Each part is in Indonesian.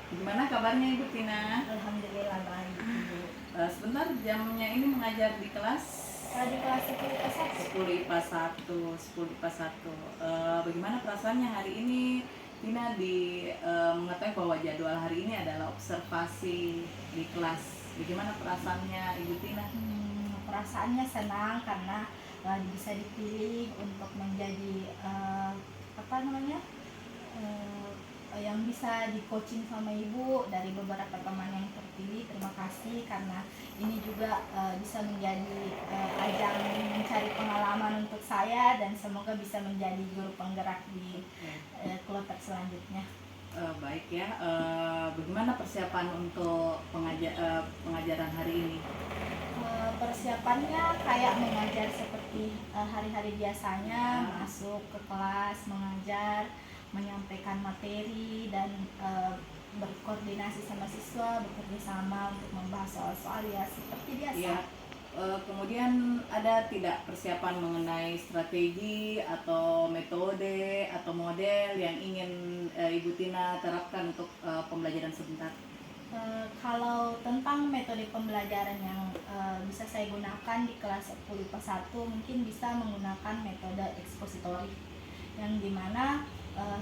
Gimana kabarnya Ibu Tina? Alhamdulillah baik Ibu. Sebentar, jamnya ini mengajar di kelas Di kelas 10 kelas 10 IPA 1, 10 IPA 1. Bagaimana perasaannya hari ini Tina mengetahui bahwa jadwal hari ini adalah observasi di kelas. Bagaimana perasaannya Ibu Tina? Perasaannya senang karena bisa dipilih untuk menjadi yang bisa di coaching sama ibu dari beberapa teman yang terpilih. Terima kasih karena ini juga bisa menjadi ajang mencari pengalaman untuk saya dan semoga bisa menjadi guru penggerak di kloter selanjutnya. Baik ya, bagaimana persiapan untuk pengajaran hari ini? Persiapannya kayak mengajar seperti hari-hari biasanya, masuk ke kelas, mengajar, menyampaikan materi dan berkoordinasi sama siswa, bekerja sama untuk membahas soal-soal ya seperti biasa. Ya. Kemudian ada tidak persiapan mengenai strategi atau metode atau model yang ingin Ibu Tina terapkan untuk pembelajaran sebentar? Kalau tentang metode pembelajaran yang bisa saya gunakan di kelas 10 IPA 1, mungkin bisa menggunakan metode ekspositori yang dimana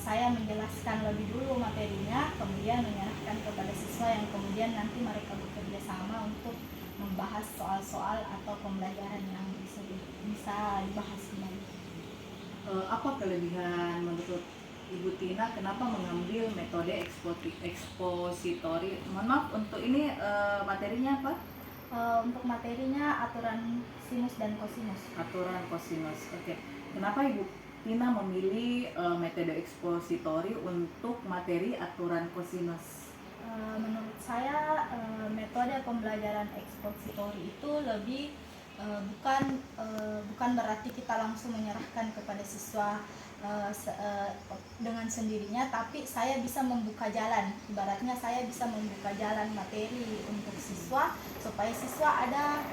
saya menjelaskan lebih dulu materinya, kemudian menyerahkan kepada siswa yang kemudian nanti mereka bekerja sama untuk membahas soal-soal atau pembelajaran yang bisa dibahas kembali. Apa kelebihan menurut Ibu Tina kenapa mengambil metode ekspositori? Mohon maaf, untuk ini materinya apa? Untuk materinya aturan sinus dan kosinus. Aturan kosinus. Oke. Kenapa Ibu Tina memilih metode ekspositori untuk materi aturan kosinus? Menurut saya metode pembelajaran ekspositori itu lebih bukan berarti kita langsung menyerahkan kepada siswa dengan sendirinya, tapi saya bisa membuka jalan. Ibaratnya saya bisa membuka jalan materi untuk siswa supaya siswa ada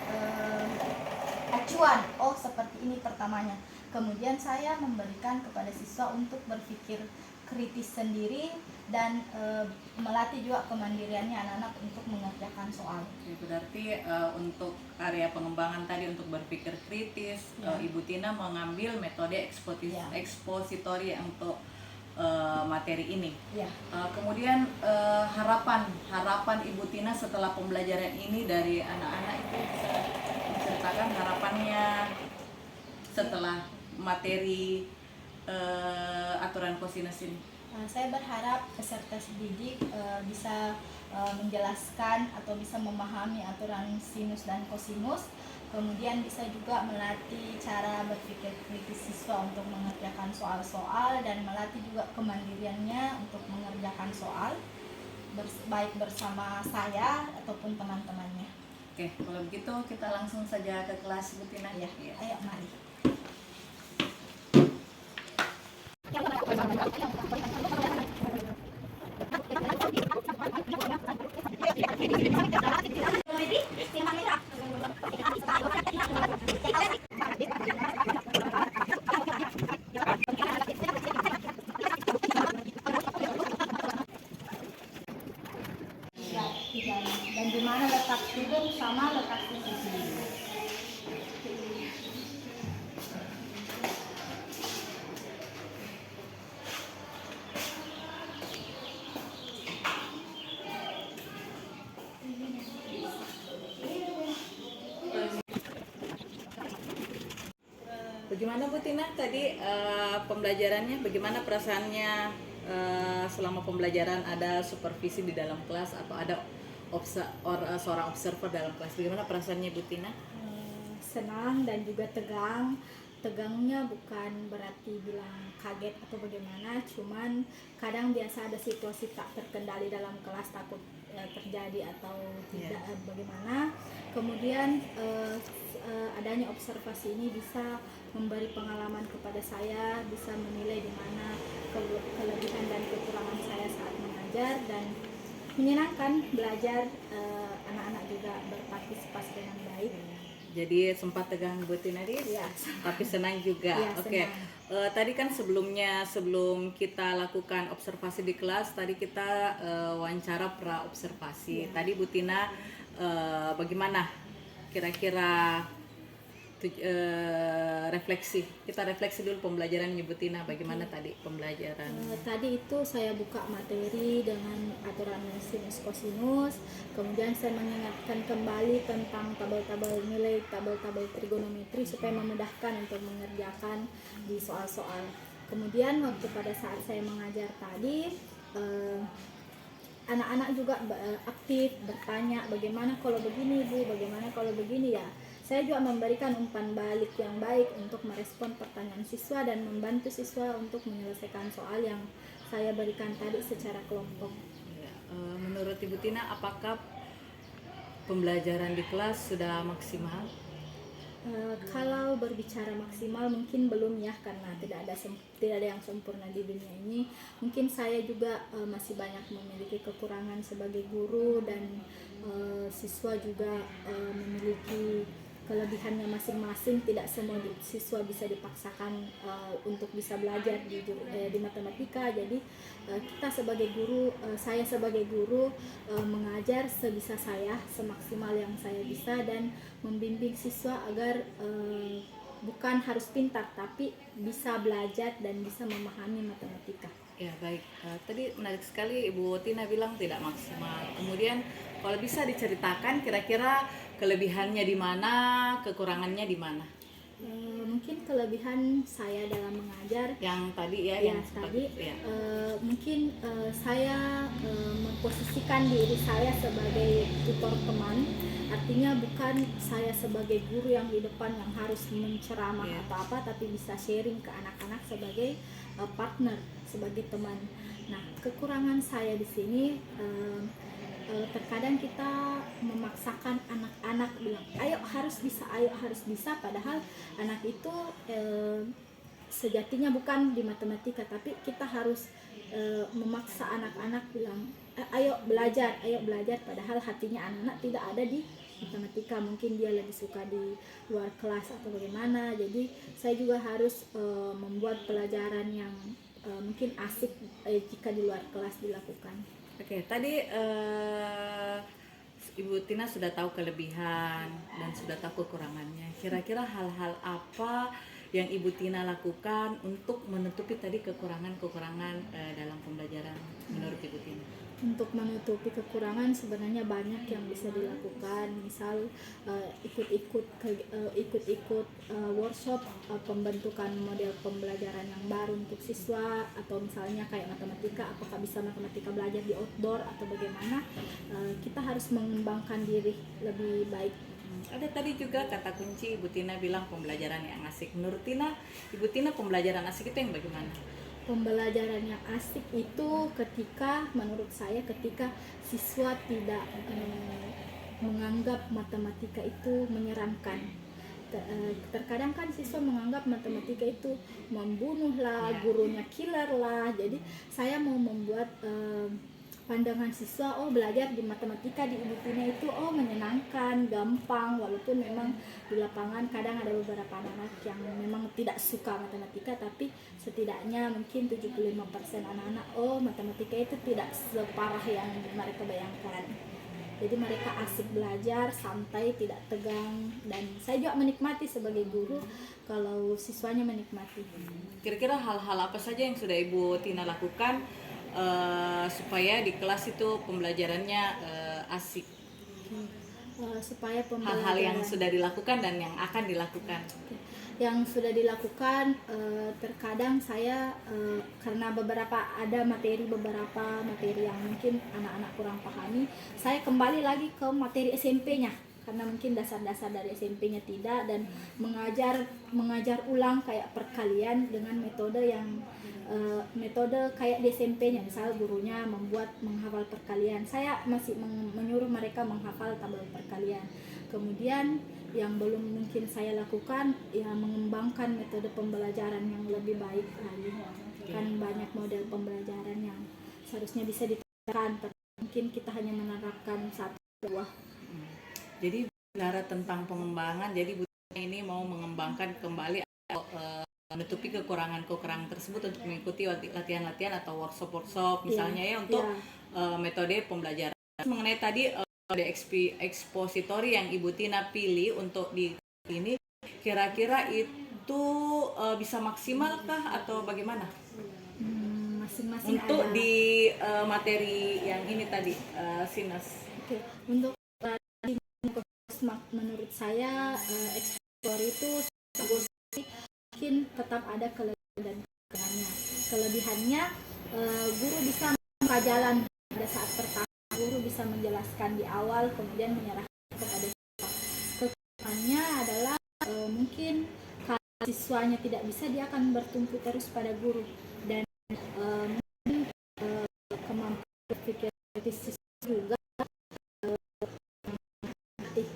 acuan, oh seperti ini pertamanya. Kemudian saya memberikan kepada siswa untuk berpikir kritis sendiri dan melatih juga kemandiriannya anak-anak untuk mengerjakan soal. Berarti untuk area pengembangan tadi untuk berpikir kritis, Ibu Tina mengambil metode ekspositori untuk materi ini. Kemudian harapan Ibu Tina setelah pembelajaran ini dari anak-anak itu bisa menceritakan harapannya setelah materi aturan kosinus ini. Saya berharap peserta didik bisa menjelaskan atau bisa memahami aturan sinus dan kosinus, kemudian bisa juga melatih cara berpikir kritis siswa untuk mengerjakan soal-soal dan melatih juga kemandiriannya untuk mengerjakan soal baik bersama saya ataupun teman-temannya. Oke, kalau begitu kita langsung saja ke kelas Bu Tina. Ya, ayo mari. Dan di mana letak tudung sama letak sisi. Bagaimana Bu Tina tadi pembelajarannya? Bagaimana perasaannya selama pembelajaran? Ada supervisi di dalam kelas atau ada seorang observer dalam kelas? Bagaimana perasaannya Bu Tina? Senang dan juga tegang. Tegangnya bukan berarti bilang kaget atau bagaimana, cuman kadang biasa ada situasi tak terkendali dalam kelas, takut terjadi atau tidak bagaimana. Kemudian adanya observasi ini bisa memberi pengalaman kepada saya, bisa menilai di mana kelebihan dan kekurangan saya saat mengajar, dan menyenangkan belajar. Anak-anak juga berpartisipasi dengan baik. Jadi sempat tegang Bu Tina, Iya. tapi senang juga. Iya, Oke. senang. Tadi kan sebelum kita lakukan observasi di kelas, tadi kita wawancara pra observasi. Iya. Tadi Bu Tina bagaimana kira-kira refleksi? Kita refleksi dulu pembelajaran Bu Tina. Bagaimana tadi pembelajaran? Tadi itu saya buka materi dengan aturan sinus kosinus, kemudian saya mengingatkan kembali tentang tabel-tabel nilai, tabel-tabel trigonometri supaya memudahkan untuk mengerjakan di soal-soal. Kemudian waktu pada saat saya mengajar tadi, anak-anak juga aktif bertanya bagaimana kalau begini Bu, bagaimana kalau begini ya. Saya juga memberikan umpan balik yang baik untuk merespon pertanyaan siswa dan membantu siswa untuk menyelesaikan soal yang saya berikan tadi secara kelompok. Ya, menurut Ibu Tina, apakah pembelajaran di kelas sudah maksimal? Kalau berbicara maksimal mungkin belum ya, karena tidak ada yang sempurna di dunia ini. Mungkin saya juga masih banyak memiliki kekurangan sebagai guru, dan siswa juga memiliki kelebihannya masing-masing. Tidak semua siswa bisa dipaksakan untuk bisa belajar di matematika. Jadi kita sebagai guru, saya sebagai guru mengajar sebisa saya, semaksimal yang saya bisa, dan membimbing siswa agar bukan harus pintar tapi bisa belajar dan bisa memahami matematika. Ya baik, tadi menarik sekali Ibu Tina bilang tidak maksimal. Kemudian kalau bisa diceritakan kira-kira kelebihannya di mana, kekurangannya di mana? Mungkin kelebihan saya dalam mengajar Yang tadi ya, ya yang tadi ya. mungkin saya memposisikan diri saya sebagai tutor teman, artinya bukan saya sebagai guru yang di depan yang harus menceramah atau apa, tapi bisa sharing ke anak-anak sebagai partner, sebagai teman. Nah, kekurangan saya di sini terkadang kita memaksakan anak-anak bilang ayo harus bisa, padahal anak itu sejatinya bukan di matematika, tapi kita harus memaksa anak-anak bilang ayo belajar, padahal hatinya anak-anak tidak ada di matematika. Mungkin dia lebih suka di luar kelas atau bagaimana. Jadi saya juga harus membuat pelajaran yang mungkin asik jika di luar kelas dilakukan. Oke, tadi Ibu Tina sudah tahu kelebihan dan sudah tahu kekurangannya. Kira-kira hal-hal apa yang Ibu Tina lakukan untuk menutupi tadi kekurangan-kekurangan dalam pembelajaran menurut Ibu Tina? Untuk menutupi kekurangan sebenarnya banyak yang bisa dilakukan. Misal ikut-ikut workshop pembentukan model pembelajaran yang baru untuk siswa, atau misalnya kayak matematika, apakah bisa matematika belajar di outdoor atau bagaimana. Kita harus mengembangkan diri lebih baik. Ada tadi juga kata kunci Ibu Tina bilang pembelajaran yang asik. Menurut Ibu Tina pembelajaran asik itu yang bagaimana? Pembelajaran yang asik itu menurut saya ketika siswa tidak menganggap matematika itu menyeramkan. Terkadang kan siswa menganggap matematika itu membunuh lah, gurunya killer lah. Jadi saya mau membuat pandangan siswa, belajar di matematika di Ibu Tina itu menyenangkan, gampang, walaupun memang di lapangan kadang ada beberapa anak yang memang tidak suka matematika, tapi setidaknya mungkin 75% anak-anak matematika itu tidak separah yang mereka bayangkan. Jadi mereka asik belajar, santai, tidak tegang, dan saya juga menikmati sebagai guru kalau siswanya menikmati. Kira-kira hal-hal apa saja yang sudah Ibu Tina lakukan supaya di kelas itu pembelajarannya asik? Supaya Hal-hal yang sudah dilakukan dan yang akan dilakukan. Yang sudah dilakukan, terkadang saya karena beberapa materi yang mungkin anak-anak kurang pahami, saya kembali lagi ke materi SMP-nya, karena mungkin dasar-dasar dari SMP-nya tidak, dan mengajar ulang kayak perkalian dengan metode kayak di SMP-nya. Misal gurunya menghafal perkalian, saya masih menyuruh mereka menghafal tabel perkalian. Kemudian yang belum mungkin saya lakukan ya mengembangkan metode pembelajaran yang lebih baik lagi. Kan banyak model pembelajaran yang seharusnya bisa diterapkan, mungkin kita hanya menerapkan satu buah. Jadi bicara tentang pengembangan, jadi Bu Tina ini mau mengembangkan kembali atau menutupi kekurangan-kekurangan tersebut untuk mengikuti latihan-latihan atau workshop-workshop misalnya ya untuk metode pembelajaran. Mengenai tadi metode ekspositori yang Ibu Tina pilih untuk di ini, kira-kira itu bisa maksimalkah atau bagaimana? Masing-masing Untuk ada. di materi yang ini tadi, sinus. Oke, untuk menurut saya eksplor itu mungkin tetap ada kelebihan dan kekurangannya. Kelebihannya guru bisa membuka jalan pada saat pertama, guru bisa menjelaskan di awal kemudian menyerahkan kepada siswa. Kekurangannya adalah mungkin kalau siswanya tidak bisa, dia akan bertumpu terus pada guru, dan mungkin kemampuan berpikir kritis juga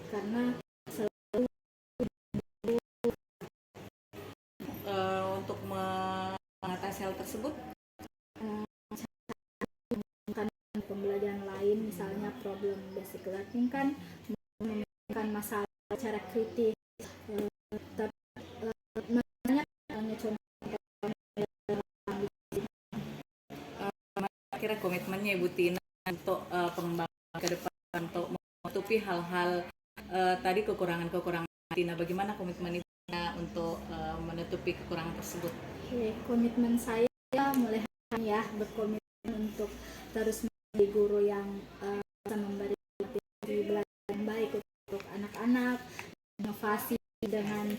karena Untuk mengatasi hal tersebut pembelajaran lain, misalnya problem basic learning kan memikirkan masalah secara kritis, tapi hanya contoh kira komitmennya Ibu Tina untuk pengembangan ke depan untuk menutupi hal-hal tadi kekurangan-kekurangan Tina, bagaimana komitmen Ibu Tina untuk menutupi kekurangan tersebut? komitmen saya mulai ya berkomitmen untuk terus menjadi guru yang bisa memberi belajar yang baik untuk anak-anak, inovasi dengan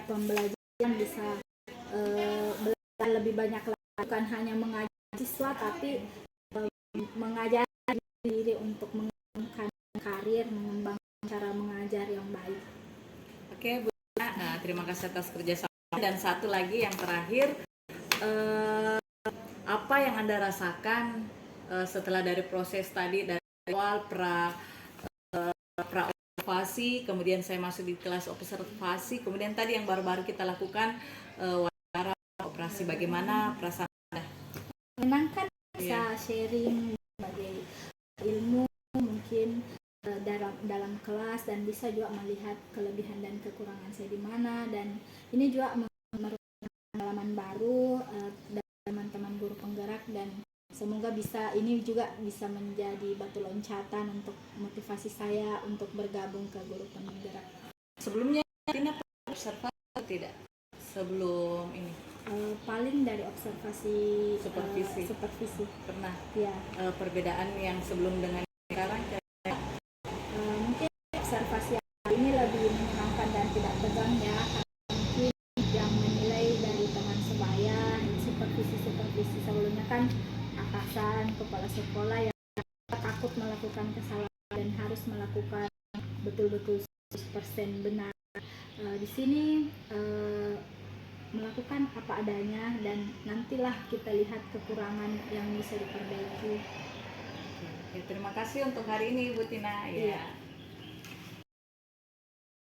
pembelajaran bisa belajar lebih banyak, bukan hanya mengajar siswa tapi mengajar diri untuk mengembangkan karir, mengembangkan cara mengajar yang baik. Oke, Bu Tina, terima kasih atas kerjasama. Dan satu lagi yang terakhir, apa yang Anda rasakan setelah dari proses tadi dari awal pra observasi, kemudian saya masuk di kelas observasi, kemudian tadi yang baru-baru kita lakukan wawancara operasi, bagaimana perasaan Anda? Menyenangkan, bisa sharing berbagai ilmu mungkin dalam kelas, dan bisa juga melihat kelebihan dan kekurangan saya di mana, dan ini juga merupakan pengalaman baru dari teman-teman guru penggerak, dan semoga ini juga bisa menjadi batu loncatan untuk motivasi saya untuk bergabung ke guru penggerak. Sebelumnya Tina pernah observasi atau tidak? Sebelum ini? Paling dari observasi supervisi. Pernah? Ya. Perbedaan yang sebelum dengan sekarang? Mungkin observasi ini lebih menyenangkan dan tidak tegang ya, mungkin yang menilai dari teman sebaya. Supervisi sebelumnya kan atasan, kepala sekolah yang takut melakukan kesalahan dan harus melakukan betul-betul 100% benar. Di sini melakukan apa adanya, dan nantilah kita lihat kekurangan yang bisa diperbaiki. Terima kasih untuk hari ini, Bu Tina. Ya.